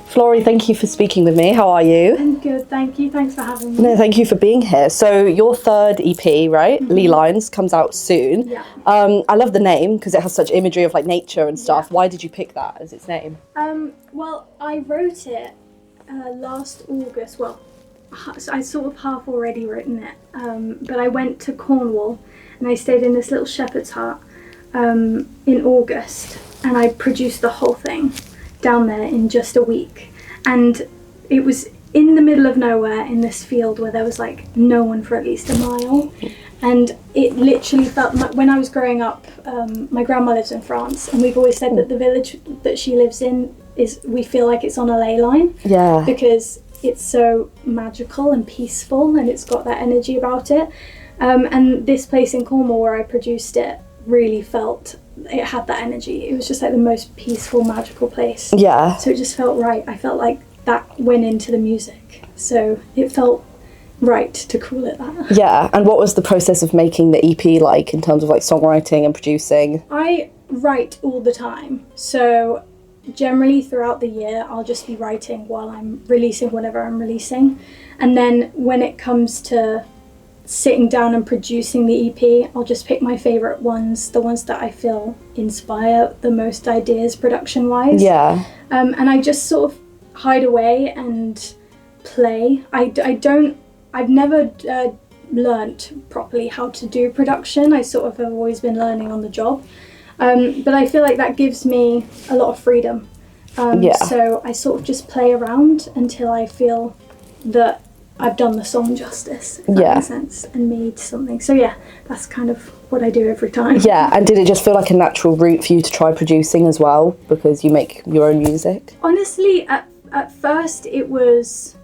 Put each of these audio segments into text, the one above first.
Florrie, thank you for speaking with me. How are you? I'm good, thank you. Thanks for having me. No, thank you for being here. So your third EP, right? Ley Lines, comes out soon. Yeah. I love the name because it has such imagery of like nature and stuff. Yeah. Why did you pick that as its name? Well, I wrote it last August. Well, I sort of half already written it, but I went to Cornwall and I stayed in this little shepherd's hut in August, and I produced the whole thing down there in just a week. And it was in the middle of nowhere in this field where there was like no one for at least a mile. And it literally felt, when I was growing up, my grandma lives in France, and we've always said that the village that she lives in we feel like it's on a ley line. Yeah. Because it's so magical and peaceful, and it's got that energy about it. And this place in Cornwall where I produced it really felt, it had that energy. It was just like the most peaceful, magical place. Yeah. So it just felt right. I felt like that went into the music. So it felt right to call it that. Yeah. And what was the process of making the EP like in terms of like songwriting and producing? I write all the time. So generally throughout the year, I'll just be writing while I'm releasing whatever I'm releasing. And then when it comes to sitting down and producing the EP, I'll just pick my favourite ones, the ones that I feel inspire the most ideas production-wise. Yeah. And I just sort of hide away and play. I've never learnt properly how to do production. I sort of have always been learning on the job. But I feel like that gives me a lot of freedom. So I sort of just play around until I feel that I've done the song justice, if that makes sense, and made something. So yeah, that's kind of what I do every time. Yeah, and did it just feel like a natural route for you to try producing as well, because you make your own music? Honestly, at first it was,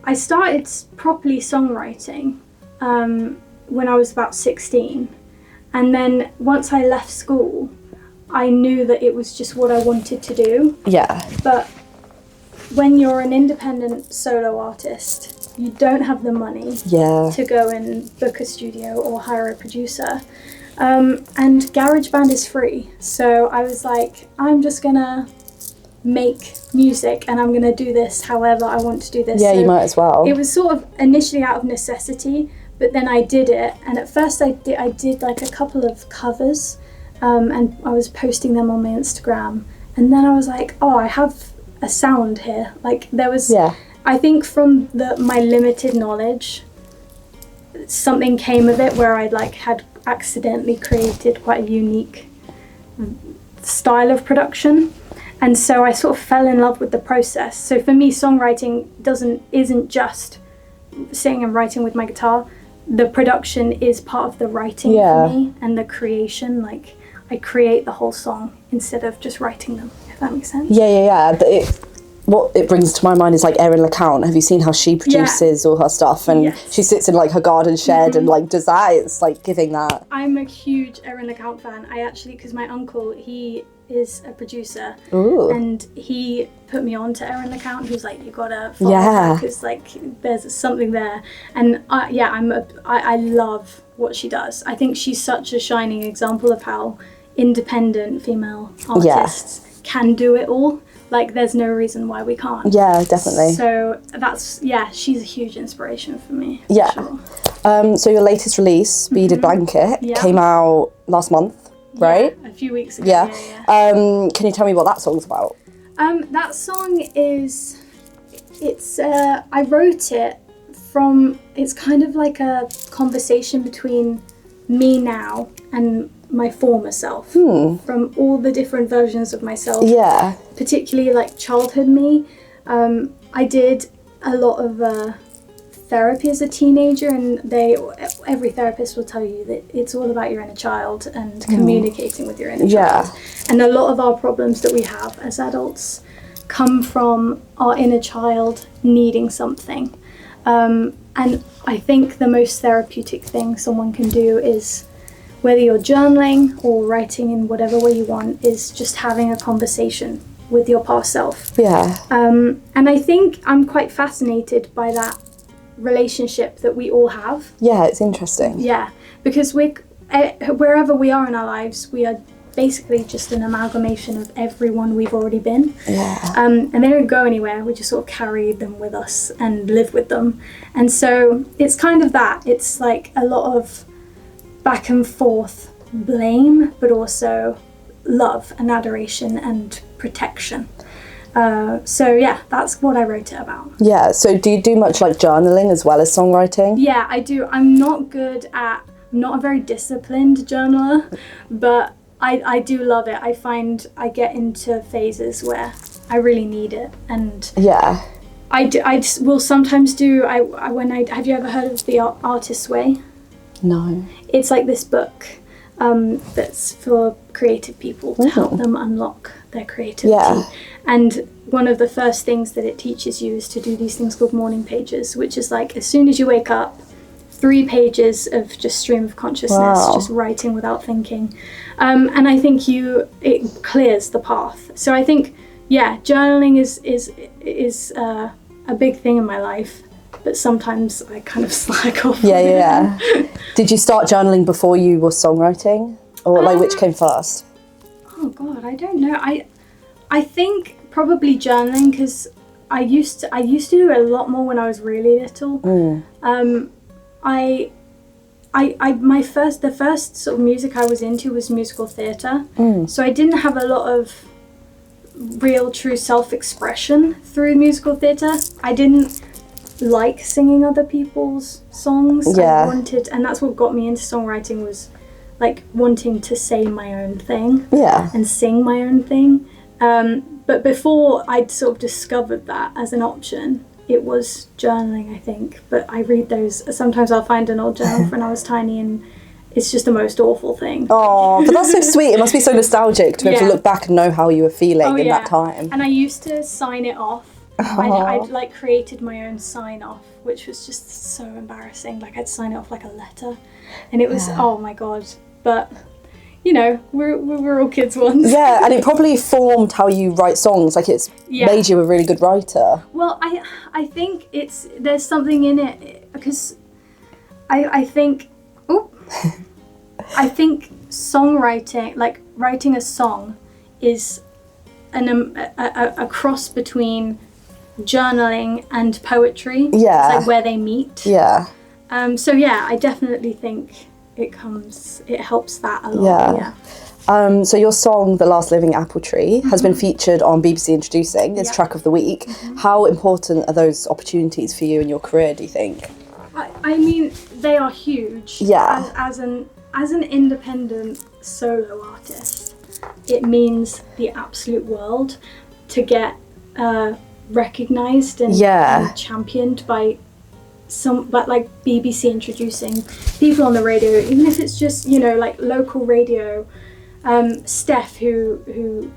I started properly songwriting when I was about 16. And then once I left school, I knew that it was just what I wanted to do. Yeah. But when you're an independent solo artist, you don't have the money to go and book a studio or hire a producer. And GarageBand is free. So I was like, I'm just gonna make music and I'm gonna do this however I want to do this. Yeah, so you might as well. It was sort of initially out of necessity, but then I did it, and at first I did like a couple of covers, and I was posting them on my Instagram, and then I was like, oh, I have a sound here. Like there was, I think from my limited knowledge, something came of it where I had accidentally created quite a unique style of production, and so I sort of fell in love with the process. So for me, songwriting isn't just sitting and writing with my guitar. The production is part of the writing for me, and the creation. Like I create the whole song instead of just writing them, if that makes sense. Yeah. What it brings to my mind is like Erin LeCount. Have you seen how she produces all her stuff? And she sits in like her garden shed and like does that. It's like giving that. I'm a huge Erin LeCount fan. I actually, because my uncle, he is a producer. Ooh. And he put me on to Erin LeCount. He was like, you gotta follow her because like there's something there. And I love what she does. I think she's such a shining example of how independent female artists can do it all. Like there's no reason why we can't. Yeah, definitely. So that's, she's a huge inspiration for me. Yeah. For sure. So your latest release, Beaded Blanket, came out last month, right? A few weeks ago. Yeah. Can you tell me what that song's about? That song is, I wrote it from, it's kind of like a conversation between me now and my former self, from all the different versions of myself. Yeah. Particularly like childhood me. I did a lot of therapy as a teenager, and every therapist will tell you that it's all about your inner child and communicating with your inner child. And a lot of our problems that we have as adults come from our inner child needing something. And I think the most therapeutic thing someone can do is, whether you're journaling or writing in whatever way you want, is just having a conversation with your past self. Yeah. And I think I'm quite fascinated by that relationship that we all have. Yeah, it's interesting. Yeah, because wherever we are in our lives, we are basically just an amalgamation of everyone we've already been. Yeah. And they don't go anywhere. We just sort of carry them with us and live with them. And so it's kind of that. It's like a lot of back and forth blame, but also love and adoration and protection. So yeah, that's what I wrote it about. Yeah, so do you do much like journaling as well as songwriting? Yeah, I do. I'm not a very disciplined journaler, but I do love it. I find I get into phases where I really need it, and yeah, I will sometimes do. Have you ever heard of The Artist's Way? No. It's like this book that's for creative people to help them unlock their creativity. Yeah. And one of the first things that it teaches you is to do these things called morning pages, which is like as soon as you wake up, 3 pages of just stream of consciousness, Wow. just writing without thinking. And I think it clears the path. So I think, yeah, journaling is a big thing in my life, but sometimes I kind of slack off. Yeah. Did you start journaling before you were songwriting? Or like which came first? Oh God, I don't know. I think probably journaling, because I used to do it a lot more when I was really little. The first sort of music I was into was musical theatre. So I didn't have a lot of real true self-expression through musical theatre. I didn't like singing other people's songs. Yeah. And that's what got me into songwriting, was like wanting to say my own thing. Yeah. And sing my own thing. But before I'd sort of discovered that as an option, it was journaling, I think. But I read those. Sometimes I'll find an old journal from when I was tiny, and it's just the most awful thing. Oh, but that's so sweet. It must be so nostalgic to be able to look back and know how you were feeling in that time. And I used to sign it off. I'd like created my own sign off, which was just so embarrassing. Like I'd sign it off like a letter, and it was oh my God. But you know, we're all kids once. Yeah, and it probably formed how you write songs. Like it's made you a really good writer. Well, I think there's something in it, because I think I think songwriting, like writing a song, is a cross between journaling and poetry. Yeah. It's like where they meet. Yeah. So yeah, I definitely think it helps that a lot. Yeah. So your song, The Last Living Apple Tree, has been featured on BBC Introducing as Track of the Week. How important are those opportunities for you in your career, do you think? I mean, they are huge. Yeah. As an independent solo artist, it means the absolute world to get recognised and championed by like BBC Introducing, people on the radio, even if it's just, you know, like local radio. Steph, who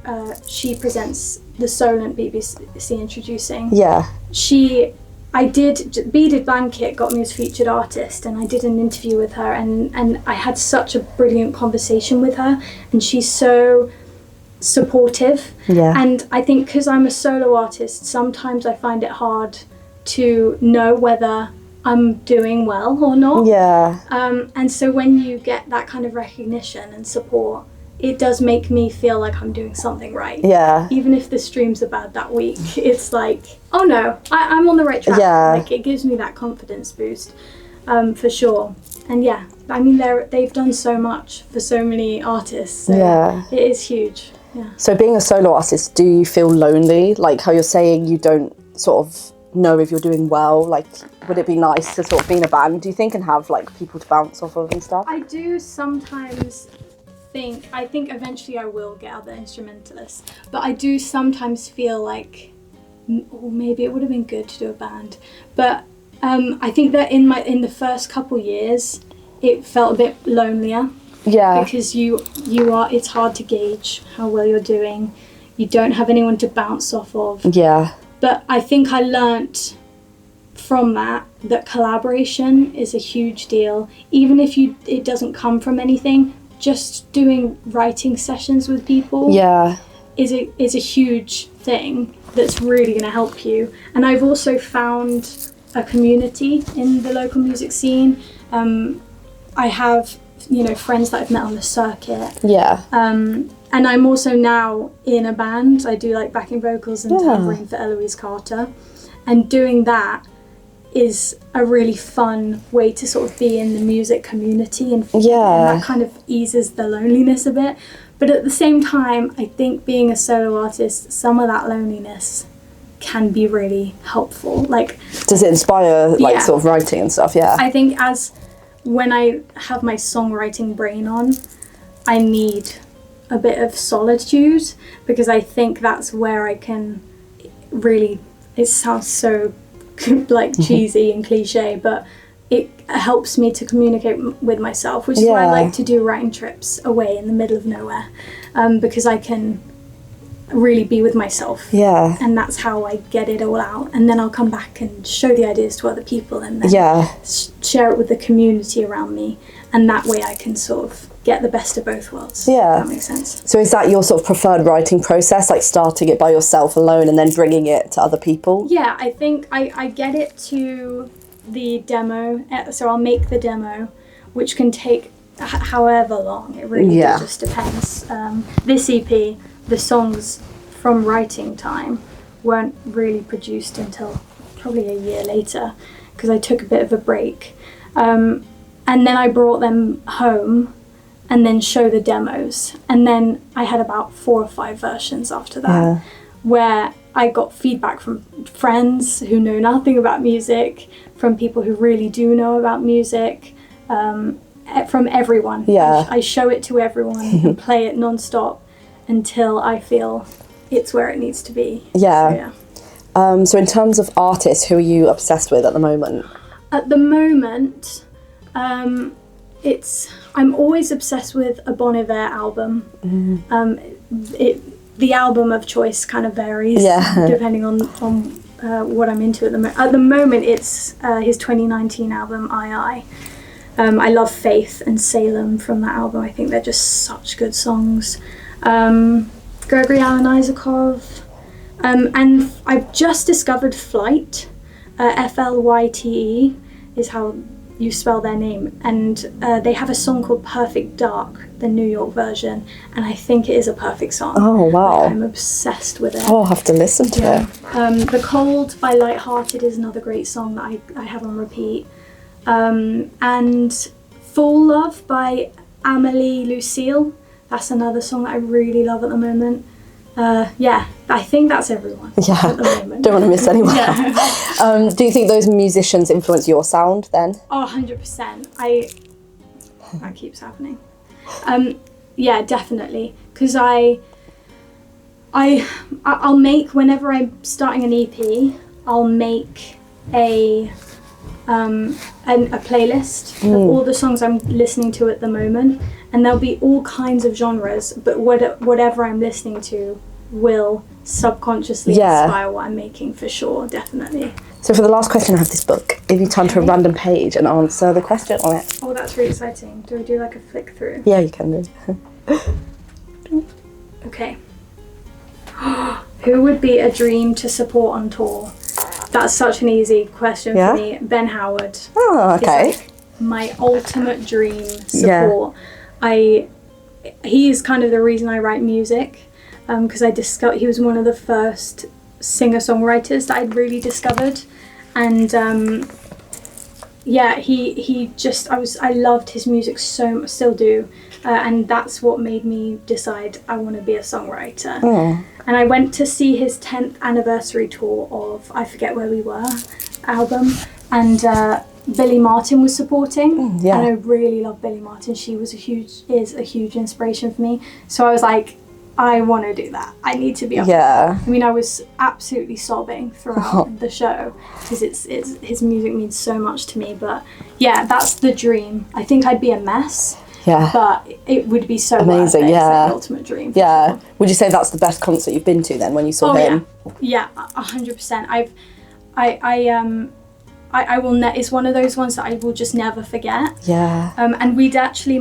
she presents the Solent BBC Introducing. Yeah. Beaded Blanket got me as featured artist, and I did an interview with her, and I had such a brilliant conversation with her, and she's so supportive. Yeah. And I think because I'm a solo artist, sometimes I find it hard to know whether I'm doing well or not. Yeah. And so when you get that kind of recognition and support, it does make me feel like I'm doing something right. Yeah. Even if the streams are bad that week, it's like, oh no, I'm on the right track. Yeah. Like it gives me that confidence boost, for sure. And yeah, I mean they've done so much for so many artists. So yeah. It is huge. Yeah. So being a solo artist, do you feel lonely? Like how you're saying you don't sort of know if you're doing well, like would it be nice to sort of be in a band, do you think, and have like people to bounce off of and stuff? I do sometimes think eventually I will get other instrumentalists, but I do sometimes feel like maybe it would have been good to do a band. But I think that in the first couple years it felt a bit lonelier. Yeah. Because it's hard to gauge how well you're doing. You don't have anyone to bounce off of. Yeah. But I think I learnt from that collaboration is a huge deal. Even if it doesn't come from anything, just doing writing sessions with people is a huge thing that's really going to help you. And I've also found a community in the local music scene. I have friends that I've met on the circuit. Yeah. And I'm also now in a band. I do like backing vocals and tambourine for Eloise Carter. And doing that is a really fun way to sort of be in the music community, and that kind of eases the loneliness a bit. But at the same time, I think being a solo artist, some of that loneliness can be really helpful. Like, does it inspire sort of writing and stuff? Yeah. I think when I have my songwriting brain on, I need a bit of solitude, because I think that's where I can really, it sounds so like cheesy and cliche, but it helps me to communicate with myself, which is why I like to do writing trips away in the middle of nowhere, because I can really be with myself. Yeah. And that's how I get it all out. And then I'll come back and show the ideas to other people, and then share it with the community around me. And that way I can sort of get the best of both worlds. Yeah. If that makes sense. So is that your sort of preferred writing process, like starting it by yourself alone and then bringing it to other people? Yeah, I think I get it to the demo. So I'll make the demo, which can take however long. It really just depends. This EP, the songs from writing time weren't really produced until probably a year later, because I took a bit of a break. And then I brought them home and then show the demos. And then I had about 4 or 5 versions after that, where I got feedback from friends who know nothing about music, from people who really do know about music, from everyone. Yeah. I show it to everyone and play it non-stop until I feel it's where it needs to be. Yeah. So in terms of artists, who are you obsessed with at the moment? At the moment, I'm always obsessed with a Bon Iver album. The album of choice kind of varies depending on what I'm into at the moment. At the moment, it's his 2019 album, I. I love Faith and Salem from that album. I think they're just such good songs. Gregory Alan Isakov. And I've just discovered Flyte. Flyte is how you spell their name, and they have a song called Perfect Dark, the New York version, and I think it is a perfect song. Oh wow. I'm obsessed with it. Oh, I'll have to listen to it. The Cold by Lighthearted is another great song that I have on repeat. And Full Love by Amelie Lucille, that's another song that I really love at the moment. I think that's everyone at the moment. Don't want to miss anyone. Do you think those musicians influence your sound then? Oh, 100%. That keeps happening. Definitely. Because I'll make, whenever I'm starting an EP, I'll make a playlist of all the songs I'm listening to at the moment, and there'll be all kinds of genres, but whatever I'm listening to will subconsciously inspire what I'm making, for sure, definitely. So for the last question, I have this book. If you turn to a random page and answer the question on it. Oh, that's really exciting. Do I do like a flick through? Yeah, you can do. Okay. Who would be a dream to support on tour? That's such an easy question for me. Ben Howard. Oh, okay. Is like my ultimate dream support. He is kind of the reason I write music, because I discovered he was one of the first singer-songwriters that I'd really discovered, and he just I loved his music so much, still do, and that's what made me decide I want to be a songwriter. And I went to see his 10th anniversary tour of I Forget Where We Were album, and Billy Martin was supporting, and I really love Billy Martin. She is a huge inspiration for me. So I was like, I want to do that. I need to be up there. I mean, I was absolutely sobbing throughout the show, because his music means so much to me. But yeah, that's the dream. I think I'd be a mess. Yeah. But it would be so amazing. It's like the ultimate dream. Yeah. Sure. Would you say that's the best concert you've been to then, when you saw him? Yeah, 100%. I will. It's one of those ones that I will just never forget. Yeah. And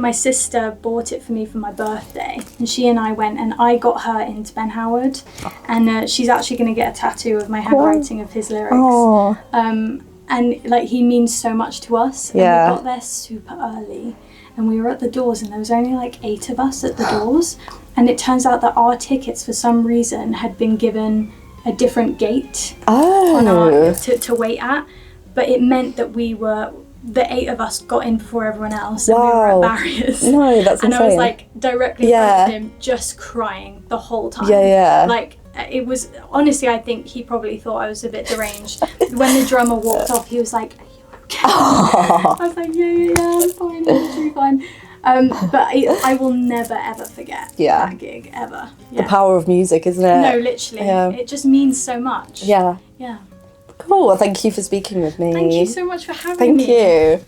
my sister bought it for me for my birthday, and she and I went, and I got her into Ben Howard, and she's actually going to get a tattoo of my handwriting of his lyrics. And like, he means so much to us. And we got there super early, and we were at the doors, and there was only like 8 of us at the doors, and it turns out that our tickets for some reason had been given a different gate to wait at, but it meant that the 8 of us got in before everyone else, and we were at barriers. No, that's insane. And I was like directly in front of him, just crying the whole time. Like, it was, honestly, I think he probably thought I was a bit deranged. When the drummer walked off, he was like, "Are you okay?" I was like, yeah, I'm fine, I'm literally fine. But I will never ever forget that gig, ever. The power of music, isn't it? No, literally. It just means so much. Yeah. Yeah. Cool. Well, thank you for speaking with me. Thank you so much for having me. Thank you.